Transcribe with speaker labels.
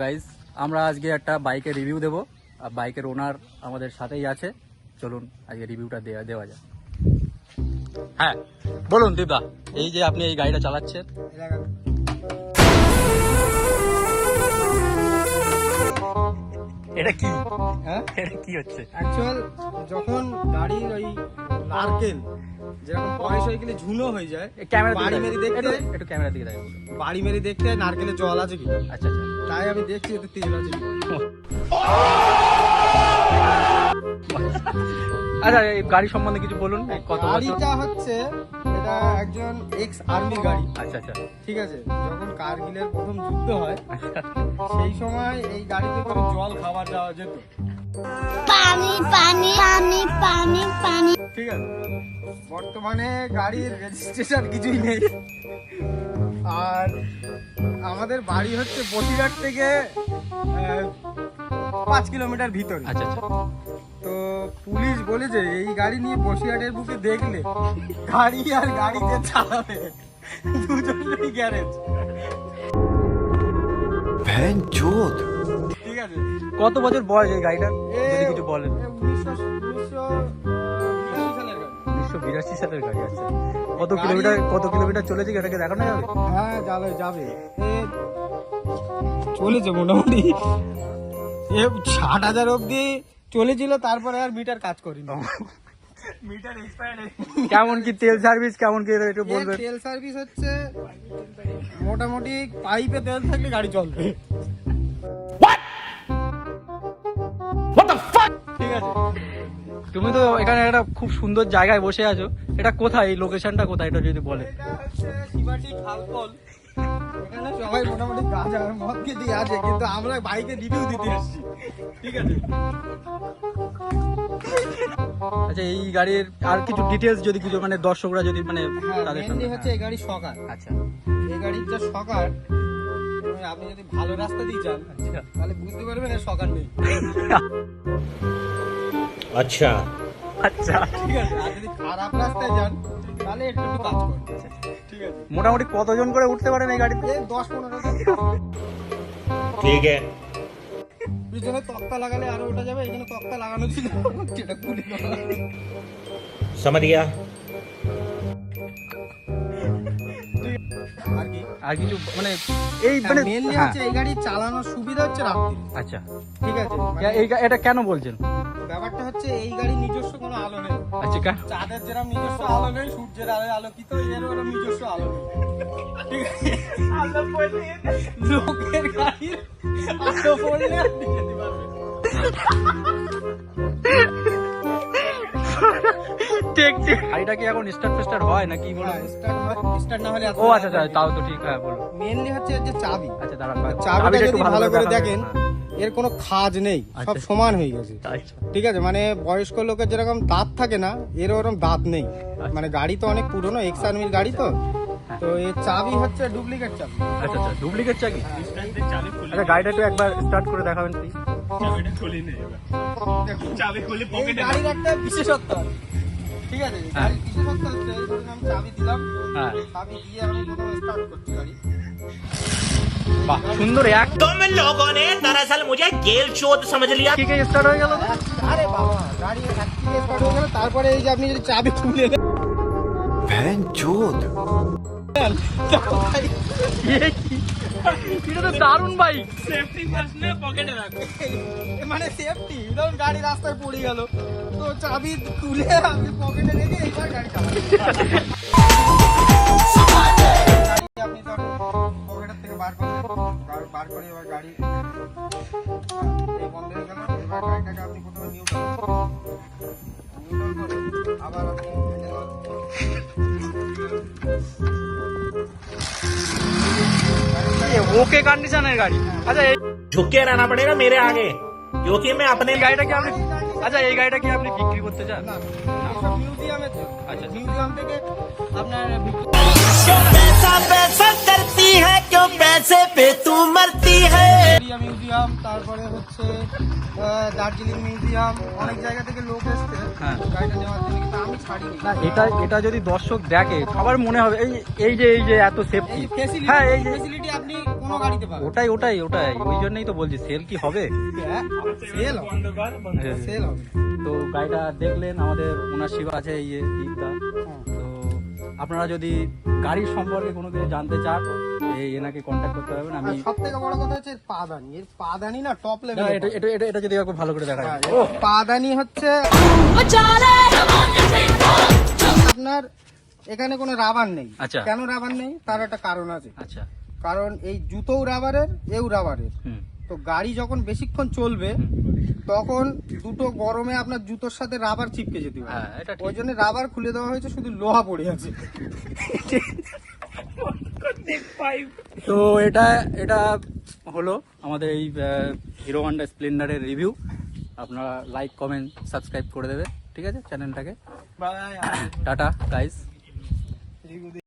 Speaker 1: Guys আমরা আজকে একটা বাইকের রিভিউ দেবো আর বাইকের ওনার আমাদের সাথেই আছে। চলুন আজকে রিভিউটা দেওয়া যাক। হ্যাঁ বলুন দীপদা, এই যে আপনি এই গাড়িটা চালাচ্ছেন, এটা কি? হ্যাঁ এটা কি হচ্ছে?
Speaker 2: অ্যাকচুয়াল যখন গাড়ির ওই নারকেল যেরকম বয়স হয়ে গেলে ঝুনো হয়ে যায়, বাড়ি মেরে দেখতে
Speaker 1: একটু ক্যামেরা দিকে দেখো,
Speaker 2: বাড়ি মেরে দেখতে নারকেলের জল আছে কি।
Speaker 1: আচ্ছা আচ্ছা,
Speaker 2: তাই আমি দেখছি এতে তেল আছে কি।
Speaker 1: আচ্ছা এই গাড়ি সম্বন্ধে কিছু বলুন। কত বছর?
Speaker 2: গাড়িটা হচ্ছে এটা একজন এক্স আর্মি গাড়ি।
Speaker 1: আচ্ছা আচ্ছা,
Speaker 2: ঠিক আছে, যখন কারগিলের প্রথম যুদ্ধ হয় সেই সময় এই গাড়িতে করে জল খাবার দেওয়া যেত।
Speaker 3: পানি পানি পানি পানি পানি।
Speaker 2: ঠিক আছে, বর্তমানে গাড়ির রেজিস্ট্রেশন কিছুই নেই। আর আমাদের বাড়ি হচ্ছে বসিরহাট থেকে 5 কিলোমিটার ভিতরে।
Speaker 1: আচ্ছা আচ্ছা,
Speaker 2: তো পুলিশ বলেছে এই গাড়ি নিয়ে বসিরহাটের বুকে দেখলে গাড়ি আর গাড়ি যে চালাবে দুজনেরই গ্যারেজ। ঠিক আছে,
Speaker 1: কত বছর বয়স এই গাড়িটার যদি কিছু বলেন? 1982 সালের গাড়ি। আচ্ছা, কত কিলোমিটার চলেছে এটাকে দেখানো যাবে?
Speaker 2: হ্যাঁ যাবে, চলেছে মোটামুটি 60,000 অব্দি চলেছিল, তারপরে আর মিটার কাজ করিনি। Meter expired.
Speaker 1: কেমন কি তেল সার্ভিস, কেমন কি একটু বলবেন?
Speaker 2: তেল সার্ভিস হচ্ছে মোটামুটি পাইপে তেল থাকলে গাড়ি চলবে। ঠিক আছে,
Speaker 1: তুমি তো এখানে একটা খুব সুন্দর জায়গায় বসে আছো, এটা কোথায়, এই লোকেশনটা কোথায় এটা যদি বলে?
Speaker 2: এটা হচ্ছে শিবাটি খালপল। এখানে সবাই মোটামুটি গাঁজা আর মদ খেতে আছে, কিন্তু আমরা বাইকে রিভিউ দিতে এসেছি। ঠিক আছে,
Speaker 1: আচ্ছা এই গাড়ির আর কিছু ডিটেলস যদি কিছু মানে দর্শকরা যদি মানে তাদের
Speaker 2: মেইনলি
Speaker 1: সামনে,
Speaker 2: হচ্ছে এই গাড়ি সকার।
Speaker 1: আচ্ছা
Speaker 2: এই গাড়ির যা সকার, আপনি যদি ভালো রাস্তা দিয়ে যান তাহলে বুঝতে পারবেন এর সকার নেই।
Speaker 4: আচ্ছা
Speaker 1: আচ্ছা,
Speaker 2: ঠিক আছে, আর যদি খারাপ রাস্তায় যান তাহলে একটু কাজ করবে। ঠিক আছে,
Speaker 1: মোটামুটি কতজন করে উঠতে পারেন এই গাড়িতে?
Speaker 2: 10-15
Speaker 4: ঠিক আছে
Speaker 2: পিছনে তক্তা লাগালে আরো ওঠা যাবে। এখানে তক্তা লাগানো ছিল, সেটা খুলে দেওয়া।
Speaker 4: समझ गया
Speaker 2: আর কি
Speaker 1: আর কিছু মানে এই মানে
Speaker 2: মেইনলি
Speaker 1: হ্যাঁ,
Speaker 2: হচ্ছে এই গাড়ি চালানোর সুবিধা হচ্ছে রাত্রি।
Speaker 1: আচ্ছা
Speaker 2: ঠিক আছে, মানে
Speaker 1: এটা কেন বলছেন?
Speaker 2: ব্যাপারটা হচ্ছে এই গাড়ি নিজস্ব কোনো আলো নেই।
Speaker 1: আচ্ছা
Speaker 2: চাঁদের যেরকম নিজস্ব আলো নেই, সূর্যের আলোয় আলোকিত, এর ওরকম নিজস্ব আলো নেই। ঠিক আছে, আলো পড়লে লোকের গাড়ির আলো পড়লে আপনি যেতে পারবেন।
Speaker 1: ঠিক ঠিক, গাড়িটা কি এখন স্টার্ট হয় নাকি বলুন?
Speaker 2: স্টার্ট না হলে
Speaker 1: ও আচ্ছা আচ্ছা, তাও তো ঠিক। হ্যাঁ বলুন।
Speaker 2: মেইনলি হচ্ছে এর যে চাবি,
Speaker 1: আচ্ছা দাঁড়ান,
Speaker 2: চাবিটা যদি ভালো করে
Speaker 1: দেখাবেন।
Speaker 2: দেখেন এর কোনো খাজ নেই, সব
Speaker 1: আচ্ছা।
Speaker 2: সমান হয়ে গেছে।
Speaker 1: আচ্ছা
Speaker 2: ঠিক আছে, মানে বয়স্ক লোকের যেরকম দাঁত থাকে না, এর ওরকম দাঁত নেই। মানে গাড়ি তো অনেক পুরনো, এক্স আর্মির গাড়ি তো। তো এর চাবি হচ্ছে ডুপ্লিকেট চাবি।
Speaker 1: আচ্ছা আচ্ছা, ডুপ্লিকেট চাবি। আচ্ছা গাড়িটা একটু একবার স্টার্ট করে দেখাবেন প্লিজ।
Speaker 2: এই গাড়ির একটা বিশেষত্ব আছে। ঠিক আছে, গাড়ির বিশেষত্ব হচ্ছে এই ধরুন আমি চাবি দিলাম,
Speaker 1: হ্যাঁ
Speaker 2: চাবি দিয়ে আমি প্রথমে স্টার্ট করছি গাড়ি।
Speaker 1: বাহ সুন্দর, এক
Speaker 4: तुम लोगों ने दरअसल मुझे गेल चोद समझ लिया
Speaker 1: কিকে স্টার্ট হয়ে গেল তো?
Speaker 2: আরে বাবা, গাড়ি এক থেকে স্টার্ট হয়ে গেল। তারপরে এই যে আপনি যদি চাবি খুলে দেন,
Speaker 1: এ কি? এটা তো দারুণ বাইক।
Speaker 2: মানে সেফটি, ধরুন গাড়ি রাস্তায় পড়ে গেল তো চাবি খুলে আপনি পকেটে রেখে এইবার গাড়ি চালাবেন। আপনি ধরুন পকেটের থেকে বার করে এবার গাড়ি এই বন্ধ হয়ে গেল। এবার গাড়িটাকে আপনি প্রথমে নিউট্রাল করে আবার আপনি
Speaker 1: ওকে কন্ডিশনের গাড়ি। আচ্ছা এই
Speaker 4: झुक के रहना पड़ेगा मेरे आगे क्योंकि मैं अपने
Speaker 1: গাড়িটা কি আপনি, আচ্ছা এই গাড়িটা কি আপনি বিক্রি করতে চান?
Speaker 2: না, এসব মিউজিয়ামের জন্য।
Speaker 1: আচ্ছা।
Speaker 2: মিউজিয়াম থেকে আপনার
Speaker 4: पैसा करती है क्यों पैसे पे तू मरती है
Speaker 2: ভিক্টোরিয়া মিউজিয়াম, তারপরে হচ্ছে দার্জিলিং মিউজিয়াম, অনেক জায়গা থেকে লোক এসছে
Speaker 1: হ্যাঁ।
Speaker 2: গাড়িটা নেওয়ার জন্য, কিন্তু আমি ছাড়িনি।
Speaker 1: না এটা যদি দর্শক দেখে সবার মনে হবে এই যে এত সেফটি।
Speaker 2: এই ফেসিলিটি,
Speaker 1: হ্যাঁ এই যে
Speaker 2: ফেসিলিটি আপনি কোনো গাড়িতে পাবে
Speaker 1: ওটাই ওই জন্যই তো বলছি সেল কি হবে।
Speaker 2: সেল হবে সেল হবে
Speaker 1: তো গাড়িটা দেখলেন, আমাদের ওনারশিপ আছে এই যে দীপদা। তো আপনারা যদি গাড়ির সম্পর্কে কোনো কিছু জানতে চান এই এনাকে কন্ট্যাক্ট করতে পারবেন। আমি
Speaker 2: সব থেকে বড় কথা হচ্ছে এর পাদানি না টপ
Speaker 1: না,
Speaker 2: লেভেল।
Speaker 1: এটা যদি একটু ভালো করে দেখা যায়।
Speaker 2: পাদানি হচ্ছে আপনার এখানে কোনো রাবার নেই।
Speaker 1: আচ্ছা।
Speaker 2: কেন রাবার নেই তার একটা কারণ আছে।
Speaker 1: আচ্ছা।
Speaker 2: কারণ এই জুতোও রাবারের এও রাবারের।
Speaker 1: হুম।
Speaker 2: তো গাড়ি যখন বেশিক্ষণ চলবে তখন দুটো গরমে আপনার জুতোর সাথে রাবার চিপকে যেতে পারে।
Speaker 1: হ্যাঁ, এটা ঠিক।
Speaker 2: ওই জন্য রাবার খুলে দেওয়া হয়েছে, শুধু লোহা পড়ে আছে।
Speaker 1: তো এটা হলো আমাদের এই হিরো হন্ডা স্প্লেন্ডারের রিভিউ। আপনারা লাইক কমেন্ট সাবস্ক্রাইব করে দেবে, ঠিক আছে চ্যানেলটাকে। Tata guys.